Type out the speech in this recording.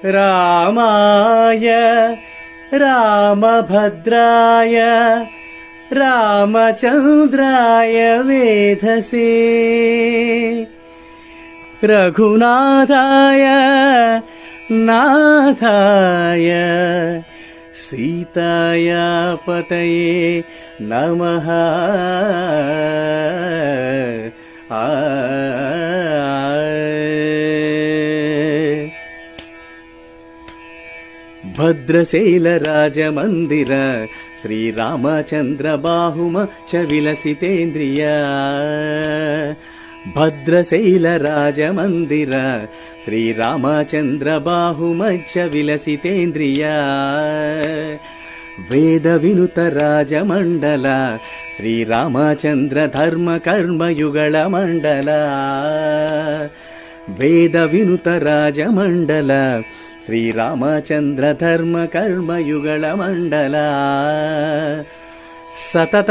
रामाय रामभद्राय रामचन्द्राय वेधसे रघुनाथाय नाथाय सीताया पतये नमः। भद्रशैल राजमन्दिर श्रीरामचन्द्र बाहुमच्च विलसितेन्द्रिय भद्रशैल राजमन्दिर श्रीरामचन्द्र बाहुमच्च विलसितेन्द्रिय वेद विनुत राजमण्डल श्रीरामचन्द्र धर्म कर्म युगल मण्डल वेद विनुत राजमण्डल श्रीरामचन्द्र धर्म कर्म युगल मण्डल सतत